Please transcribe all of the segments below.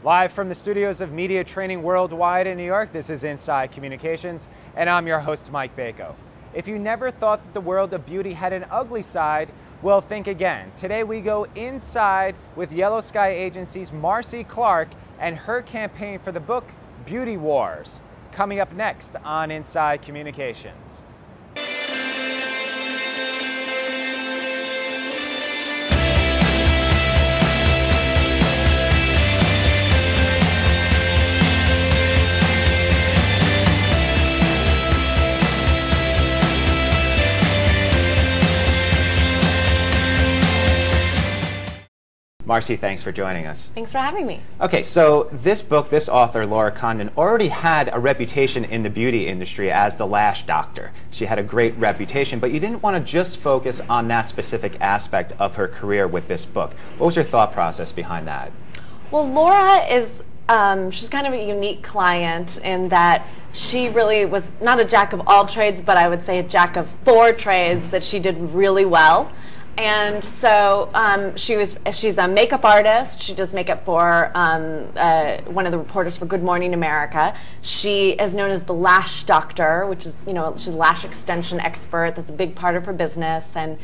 Live from the studios of Media Training Worldwide in New York, this is Inside Communications, and I'm your host, Mike Bako. If you never thought that the world of beauty had an ugly side, well, think again. Today we go inside with Yellow Sky Agency's Marcy Clark and her campaign for the book, Beauty Wars. Coming up next on Inside Communications. Marcy, thanks for joining us. Thanks for having me. Okay, so this book, this author, Laura Condon, already had a reputation in the beauty industry as the lash doctor. She had a great reputation, but you didn't want to just focus on that specific aspect of her career with this book. What was your thought process behind that? Well, Laura is, she's kind of a unique client in that she really was not a jack of all trades, but I would say a jack of four trades that she did really well. And so she's a makeup artist. She does makeup for one of the reporters for Good Morning America. She is known as the lash doctor, which is, you know, she's a lash extension expert. That's a big part of her business and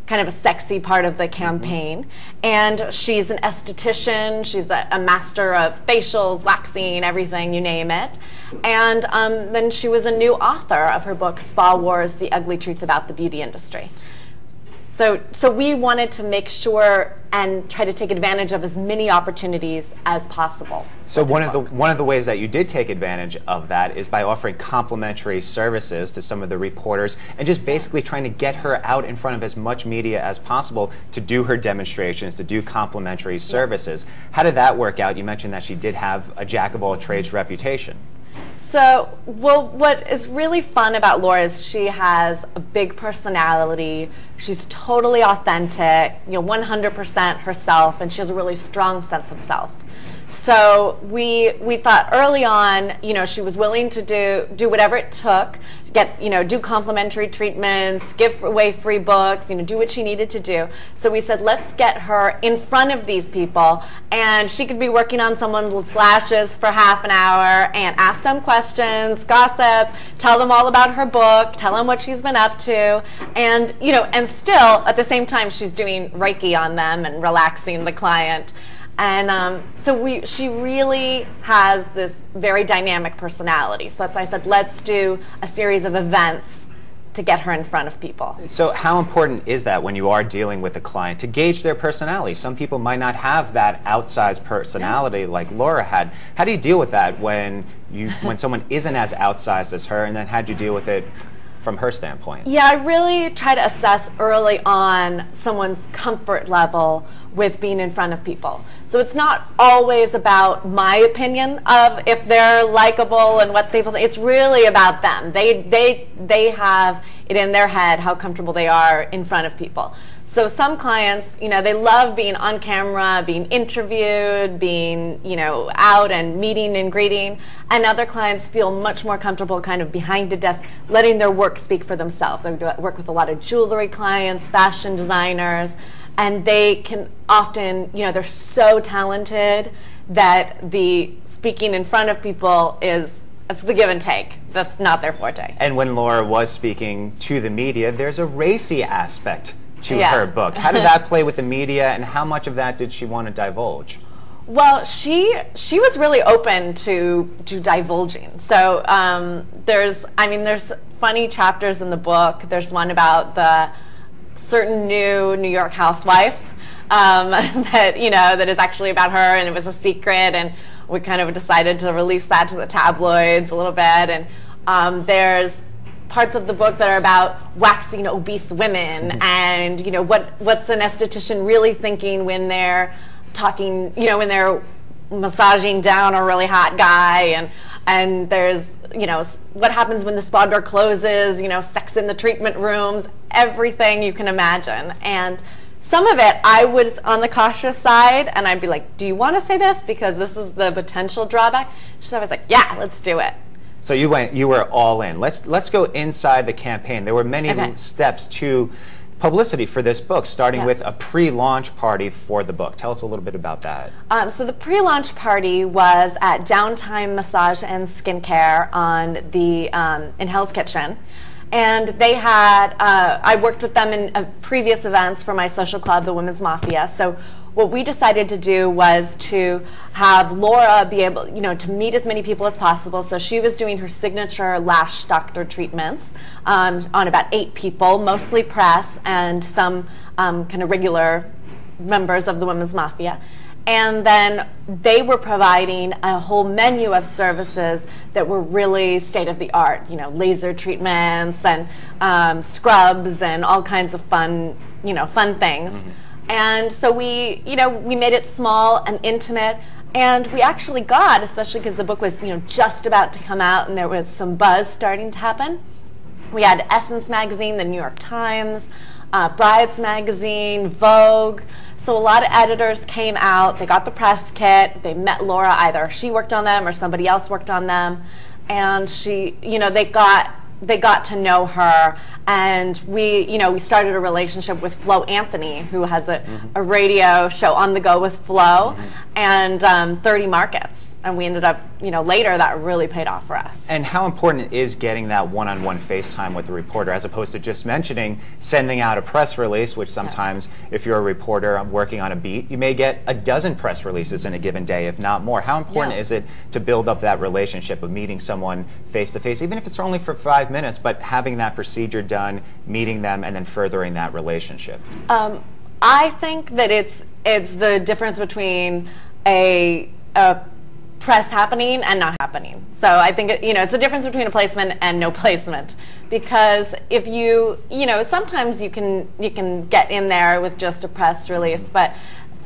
kind of a sexy part of the campaign. And she's an esthetician. She's a master of facials, waxing, everything, you name it. And then she was a new author of her book, Spa Wars, The Ugly Truth About the Beauty Industry. So we wanted to make sure and try to take advantage of as many opportunities as possible. So one of the ways that you did take advantage of that is by offering complimentary services to some of the reporters and just basically trying to get her out in front of as much media as possible to do her demonstrations, to do complimentary services. How did that work out? You mentioned that she did have a jack-of-all-trades reputation. So, well, what is really fun about Laura is she has a big personality. She's totally authentic, you know, 100% herself, and she has a really strong sense of self. So we thought early on, you know, she was willing to do whatever it took, get, you know, do complimentary treatments, give away free books, you know, do what she needed to do. So we said, let's get her in front of these people, and she could be working on someone's lashes for half an hour and ask them questions, gossip, tell them all about her book, tell them what she's been up to, and, you know, and still at the same time she's doing Reiki on them and relaxing the client. And so she really has this very dynamic personality. So that's why I said, let's do a series of events to get her in front of people. So how important is that when you are dealing with a client to gauge their personality? Some people might not have that outsized personality like Laura had. How do you deal with that when someone isn't as outsized as her, and then how do you deal with it from her standpoint? Yeah, I really try to assess early on someone's comfort level with being in front of people. So it's not always about my opinion of if they're likable and what they feel. It's really about them. They have it in their head how comfortable they are in front of people. So some clients, you know, they love being on camera, being interviewed, being, you know, out and meeting and greeting. And other clients feel much more comfortable kind of behind the desk, letting their work speak for themselves. I work with a lot of jewelry clients, fashion designers, and they can often, you know, they're so talented that the speaking in front of people it's the give and take. That's not their forte. And when Laura was speaking to the media, there's a racy aspect to her book. How did that play with the media, and how much of that did she want to divulge? Well, she was really open to divulging. So there's funny chapters in the book. There's one about the certain New York housewife that is actually about her, and it was a secret, and we kind of decided to release that to the tabloids a little bit. And there's parts of the book that are about waxing obese women, and, you know, what's an esthetician really thinking when they're talking, you know, when they're massaging down a really hot guy, and there's, you know, what happens when the spa door closes, you know, sex in the treatment rooms, everything you can imagine. And some of it I was on the cautious side, and I'd be like, do you want to say this because this is the potential drawback? So I was like, yeah, let's do it. So you were all in. Let's go inside the campaign. There were many steps to publicity for this book, starting with a pre-launch party for the book. Tell us a little bit about that. So the pre-launch party was at Downtime Massage and Skincare on the in Hell's Kitchen. And they had, I worked with them in previous events for my social club, the Women's Mafia. So what we decided to do was to have Laura be able, to meet as many people as possible. So she was doing her signature lash doctor treatments on about 8 people, mostly press and some kind of regular members of the Women's Mafia. And then they were providing a whole menu of services that were really state-of-the-art, laser treatments and scrubs and all kinds of fun, fun things. Mm-hmm. And so we made it small and intimate, and we actually got, especially because the book was, just about to come out and there was some buzz starting to happen. We had Essence Magazine, the New York Times, Brides Magazine, Vogue. So a lot of editors came out, they got the press kit, they met Laura, either she worked on them or somebody else worked on them, and they got to know her, and we started a relationship with Flo Anthony, who has a radio show, On the Go with Flo, and 30 markets, and we ended up, later that really paid off for us. And how important is getting that one-on-one FaceTime with the reporter, as opposed to just sending out a press release, which sometimes, if you're a reporter working on a beat, you may get a dozen press releases in a given day, if not more. How important is it to build up that relationship of meeting someone face-to-face, even if it's only for 5 minutes, but having that procedure done, meeting them, and then furthering that relationship? I think that it's the difference between a press happening and not happening. So I think it's the difference between a placement and no placement, because if sometimes you can get in there with just a press release, but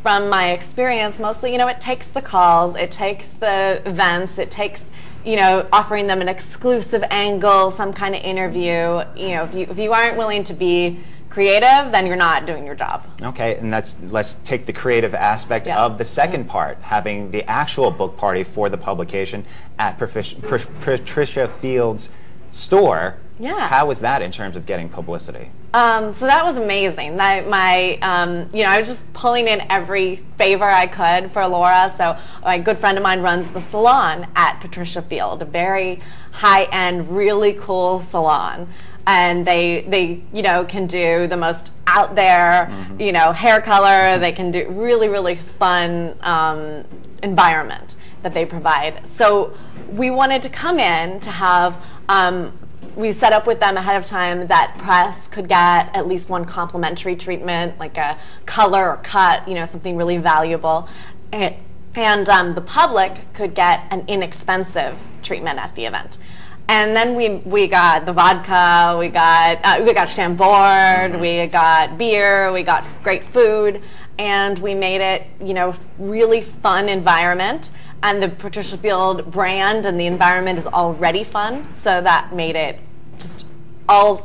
from my experience, mostly it takes the calls, it takes the events, it takes offering them an exclusive angle, some kind of interview. If you aren't willing to be creative, then you're not doing your job. Okay, and let's take the creative aspect of the second part, having the actual book party for the publication at Patricia Field's store. Yeah. How was that in terms of getting publicity? So that was amazing. I was just pulling in every favor I could for Laura. So a good friend of mine runs the salon at Patricia Field, a very high-end, really cool salon. And they can do the most out there, hair color. They can do really, really fun environment that they provide. So we wanted to come in to have. We set up with them ahead of time that press could get at least one complimentary treatment, like a color or cut, something really valuable. And the public could get an inexpensive treatment at the event. And then we got the vodka, we got Chambord, we got beer, we got great food, and we made it, really fun environment. And the Patricia Field brand and the environment is already fun, so that made it just all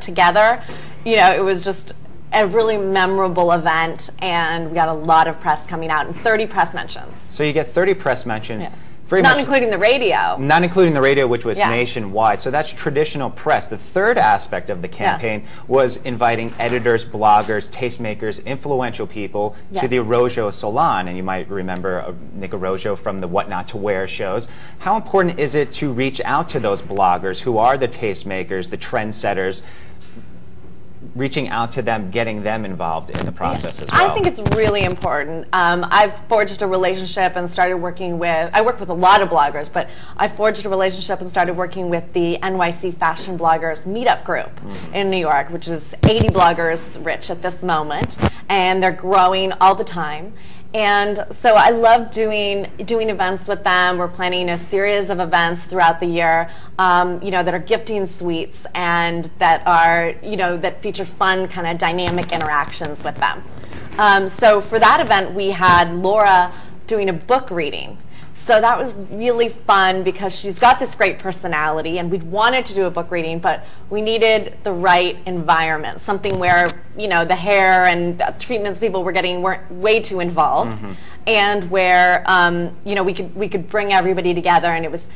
together. It was just a really memorable event, and we got a lot of press coming out and 30 press mentions. So you get 30 press mentions. Yeah. Not including the radio. Not including the radio, which was nationwide. So that's traditional press. The third aspect of the campaign was inviting editors, bloggers, tastemakers, influential people to the Arrojo Salon. And you might remember Nick Arrojo from the What Not to Wear shows. How important is it to reach out to those bloggers who are the tastemakers, the trendsetters, reaching out to them, getting them involved in the process as well? I think it's really important. I've forged a relationship and started working with, I work with a lot of bloggers, but I forged a relationship and started working with the NYC Fashion Bloggers Meetup Group in New York, which is 80 bloggers rich at this moment, and they're growing all the time. And so I love doing events with them. We're planning a series of events throughout the year, that are gifting suites and that are, that feature fun kind of dynamic interactions with them. So for that event, we had Laura doing a book reading. So that was really fun because she's got this great personality, and we'd wanted to do a book reading, but we needed the right environment, something where the hair and the treatments people were getting weren't way too involved, and where we could bring everybody together, and it was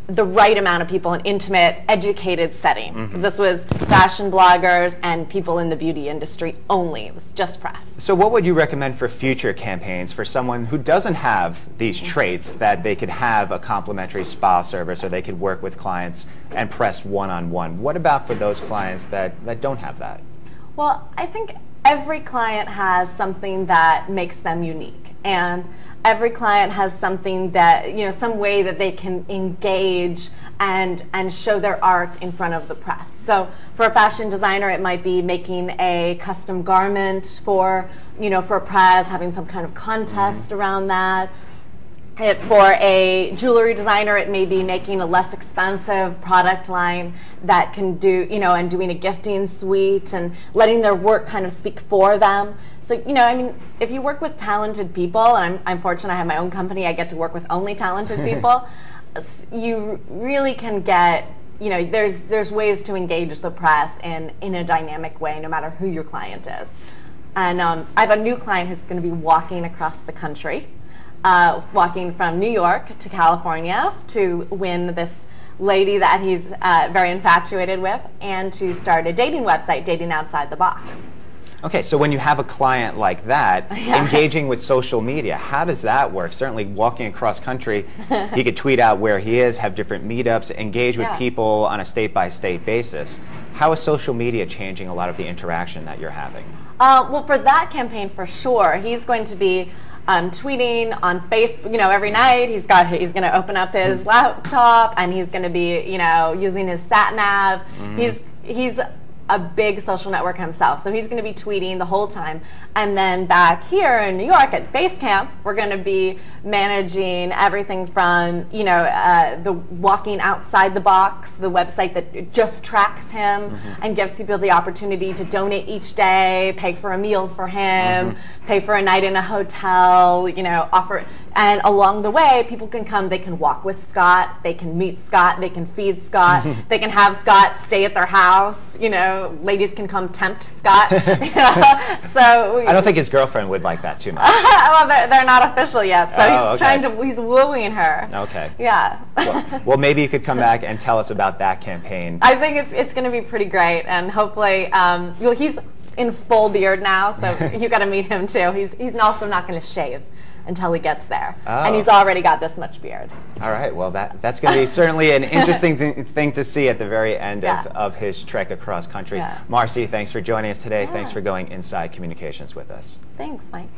the right amount of people, an intimate, educated setting. This was fashion bloggers and people in the beauty industry only. It was just press. So what would you recommend for future campaigns for someone who doesn't have these traits, that they could have a complimentary spa service, or they could work with clients and press one-on-one? What about for those clients that don't have that? Well, I think every client has something that makes them unique, and every client has something that, some way that they can engage and show their art in front of the press. So for a fashion designer, it might be making a custom garment for a press, having some kind of contest around that. For a jewelry designer, it may be making a less expensive product line that can do, and doing a gifting suite and letting their work kind of speak for them. So, if you work with talented people, and I'm fortunate I have my own company, I get to work with only talented people, you really can get, there's ways to engage the press in a dynamic way, no matter who your client is. And I have a new client who's going to be walking across the country. Walking from New York to California to win this lady that he's very infatuated with, and to start a dating website, Dating Outside the Box. Okay, so when you have a client like that, engaging with social media, how does that work? Certainly walking across country, he could tweet out where he is, have different meetups, engage with people on a state-by-state basis. How is social media changing a lot of the interaction that you're having? Well, for that campaign, for sure, he's going to be tweeting on Facebook, every night. He's going to open up his laptop, and he's going to be, using his sat nav. He's a big social network himself, so he's going to be tweeting the whole time. And then back here in New York at base camp, we're going to be managing everything from, the walking outside the box, the website that just tracks him and gives people the opportunity to donate each day, pay for a meal for him, pay for a night in a hotel, offer. And along the way, people can come, they can walk with Scott, they can meet Scott, they can feed Scott, they can have Scott stay at their house, ladies can come tempt Scott. So I don't think his girlfriend would like that too much. Well, they're not official yet, so he's wooing her. Okay. Yeah. Well, maybe you could come back and tell us about that campaign. I think it's going to be pretty great, and hopefully, he's in full beard now, so you got to meet him too. He's also not going to shave until he gets there, and he's already got this much beard. All right, well that's going to be certainly an interesting thing to see at the very end of his trek across country. Marcy, thanks for joining us today. Thanks for going inside communications with us. Thanks, Mike.